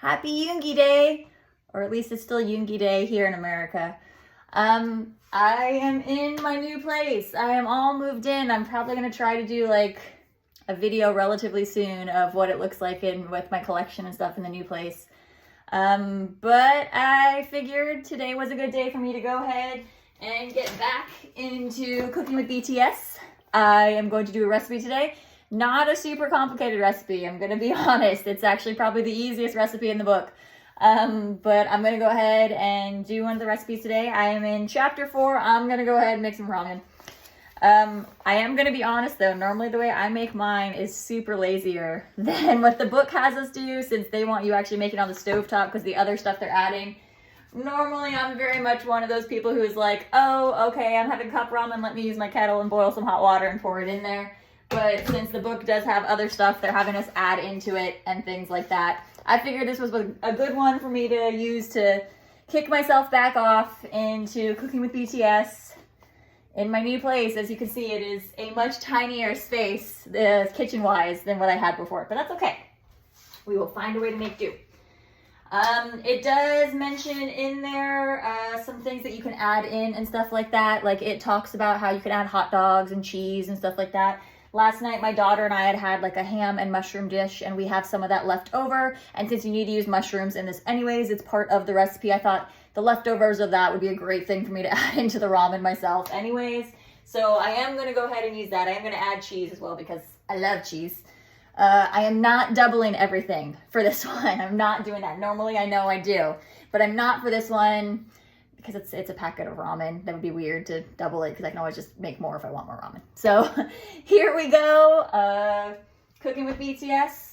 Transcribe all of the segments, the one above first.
Happy Yoongi Day, or at least it's still Yoongi Day here in America. I am in my new place. I am all moved in. I'm probably gonna try to do like a video relatively soon of what it looks like with my collection and stuff in the new place. But I figured today was a good day for me to go ahead and get back into cooking with BTS. I am going to do a recipe today. Not a super complicated recipe, I'm gonna be honest. It's actually probably the easiest recipe in the book. But I'm gonna go ahead and do one of the recipes today. I am in chapter 4. I'm gonna go ahead and make some ramen. I am gonna be honest though, normally the way I make mine is super lazier than what the book has us do, since they want you actually make it on the stovetop because the other stuff they're adding. Normally I'm very much one of those people who is like, oh, okay, I'm having cup ramen, let me use my kettle and boil some hot water and pour it in there. But since the book does have other stuff they're having us add into it and things like that, I figured this was a good one for me to use to kick myself back off into cooking with BTS in my new place. As you can see, it is a much tinier space, kitchen-wise, than what I had before, but that's okay. We will find a way to make do. It does mention in there some things that you can add in and stuff like that. Like it talks about how you can add hot dogs and cheese and stuff like that. Last night, my daughter and I had like a ham and mushroom dish, and we have some of that left over. And since you need to use mushrooms in this anyways, it's part of the recipe. I thought the leftovers of that would be a great thing for me to add into the ramen myself anyways. So I am going to go ahead and use that. I am going to add cheese as well because I love cheese. I am not doubling everything for this one. I'm not doing that. Normally I know I do, but I'm not for this one because it's a packet of ramen. That would be weird to double it because I can always just make more if I want more ramen. So here we go, cooking with BTS.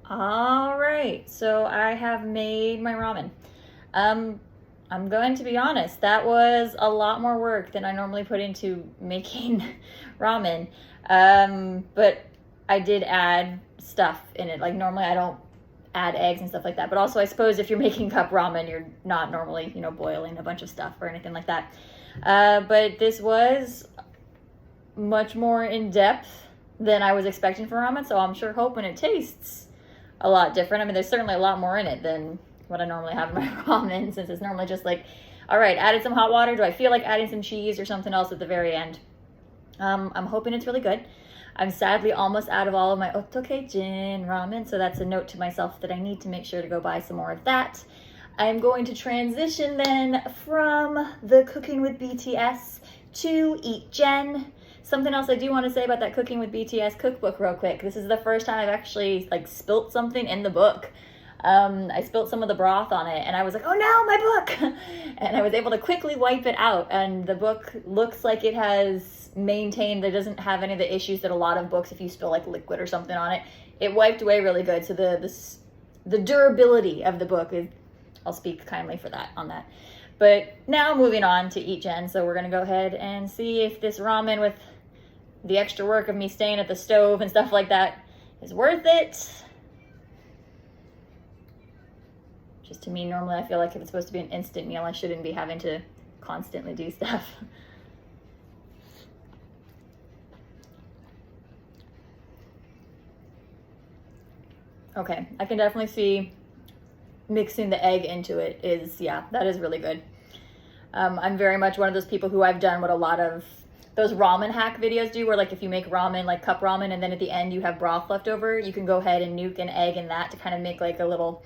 All right, so I have made my ramen. I'm going to be honest, that was a lot more work than I normally put into making ramen. But I did add stuff in it. Like normally I don't add eggs and stuff like that. But also I suppose if you're making cup ramen, you're not normally, boiling a bunch of stuff or anything like that. But this was much more in depth than I was expecting for ramen. So I'm sure hoping it tastes a lot different. I mean, there's certainly a lot more in it than what I normally have in my ramen, since it's normally just like, all right, added some hot water. Do I feel like adding some cheese or something else at the very end? I'm hoping it's really good. I'm sadly almost out of all of my EatJen ramen, so that's a note to myself that I need to make sure to go buy some more of that. I'm going to transition then from the cooking with BTS to EatJen. Something else I do want to say about that cooking with BTS cookbook real quick. This is the first time I've actually spilt something in the book. I spilt some of the broth on it and I was like, oh no, my book! And I was able to quickly wipe it out, and the book looks like it has maintained, it doesn't have any of the issues that a lot of books, if you spill like liquid or something on it, it wiped away really good. So the the durability of the book is, I'll speak kindly for that on that. But now moving on to EatJen. So we're gonna go ahead and see if this ramen with the extra work of me staying at the stove and stuff like that is worth it. Just to me, normally I feel like if it's supposed to be an instant meal, I shouldn't be having to constantly do stuff. Okay, I can definitely see mixing the egg into it is, yeah, that is really good. I'm very much one of those people who I've done what a lot of those ramen hack videos do, where like if you make ramen, like cup ramen, and then at the end you have broth left over, you can go ahead and nuke an egg in that to kind of make like a little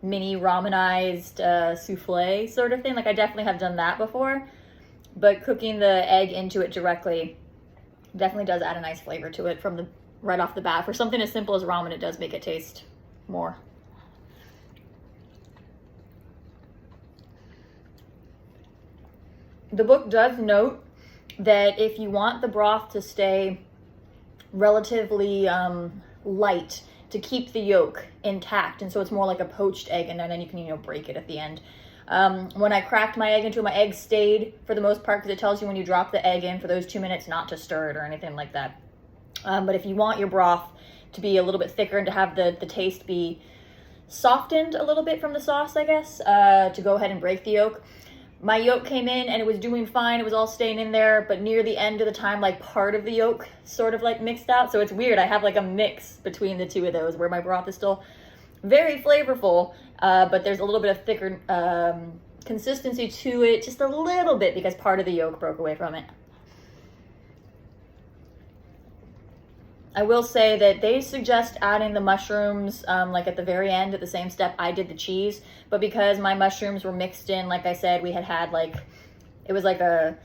mini ramenized souffle sort of thing. Like I definitely have done that before, but cooking the egg into it directly definitely does add a nice flavor to it from the right off the bat. For something as simple as ramen, it does make it taste more. The book does note that if you want the broth to stay relatively light, to keep the yolk intact, and so it's more like a poached egg, and then you can, you know, break it at the end. When I cracked my egg into it, my egg stayed for the most part, because it tells you when you drop the egg in for those 2 minutes not to stir it or anything like that. But if you want your broth to be a little bit thicker and to have the taste be softened a little bit from the sauce, I guess, to go ahead and break the yolk. My yolk came in and it was doing fine. It was all staying in there, but near the end of the time, like part of the yolk sort of like mixed out. So it's weird. I have like a mix between the two of those where my broth is still very flavorful, but there's a little bit of thicker consistency to it, just a little bit, because part of the yolk broke away from it. I will say that they suggest adding the mushrooms like at the very end, at the same step I did the cheese, but because my mushrooms were mixed in, like I said, we had like, it was like a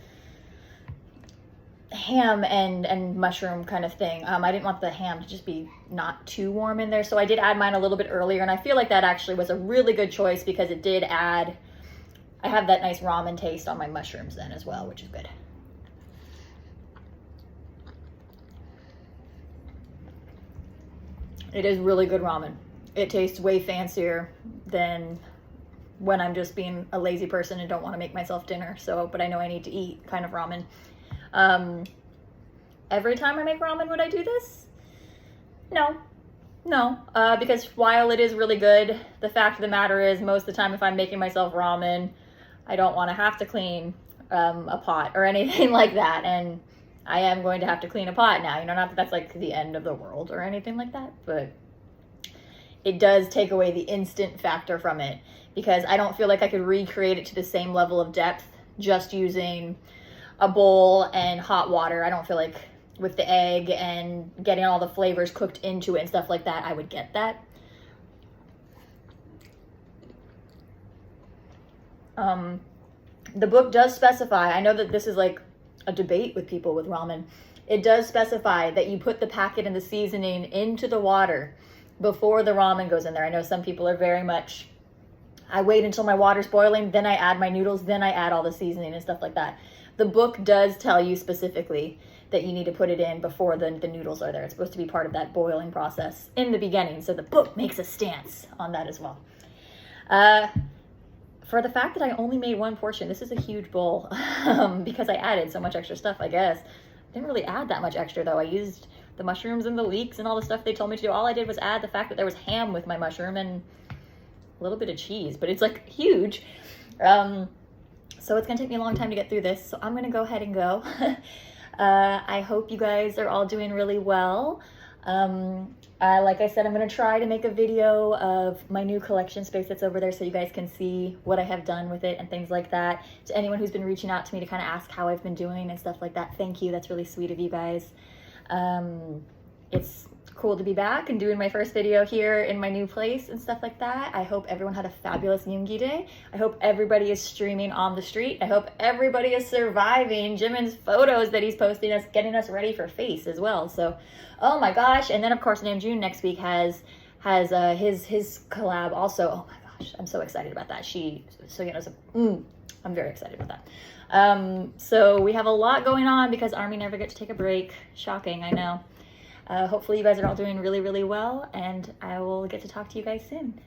ham and mushroom kind of thing. I didn't want the ham to just be not too warm in there, so I did add mine a little bit earlier, and I feel like that actually was a really good choice because it did add, I have that nice ramen taste on my mushrooms then as well, which is good. It is really good ramen. It tastes way fancier than when I'm just being a lazy person and don't want to make myself dinner. So, but I know I need to eat kind of ramen. Every time I make ramen, would I do this? No, because while it is really good, the fact of the matter is most of the time if I'm making myself ramen, I don't want to have to clean a pot or anything like that. And I am going to have to clean a pot now, you know, not that that's like the end of the world or anything like that, but it does take away the instant factor from it, because I don't feel like I could recreate it to the same level of depth just using a bowl and hot water. I don't feel like with the egg and getting all the flavors cooked into it and stuff like that, I would get that. The book does specify, I know that this is like a debate with people with ramen. It does specify that you put the packet and the seasoning into the water before the ramen goes in there. I know some people are very much, I wait until my water's boiling, then I add my noodles, then I add all the seasoning and stuff like that. The book does tell you specifically that you need to put it in before the noodles are there. It's supposed to be part of that boiling process in the beginning. So the book makes a stance on that as well. For the fact that I only made one portion, this is a huge bowl because I added so much extra stuff, I guess. Didn't really add that much extra though. I used the mushrooms and the leeks and all the stuff they told me to do. All I did was add the fact that there was ham with my mushroom and a little bit of cheese, but it's like huge. So it's gonna take me a long time to get through this. So I'm gonna go ahead and go. I hope you guys are all doing really well. Like I said, I'm going to try to make a video of my new collection space that's over there so you guys can see what I have done with it and things like that. To anyone who's been reaching out to me to kind of ask how I've been doing and stuff like that, thank you. That's really sweet of you guys. It's cool to be back and doing my first video here in my new place and stuff like that. I hope everyone had a fabulous Yoongi day. I hope everybody is streaming on the street. I hope everybody is surviving Jimin's photos that he's posting us, getting us ready for Face as well. So, oh my gosh. And then of course, Namjoon next week has his collab also. Oh my gosh, I'm so excited about that. I'm very excited about that. So we have a lot going on because ARMY never get to take a break. Shocking, I know. Hopefully you guys are all doing really, really well, and I will get to talk to you guys soon.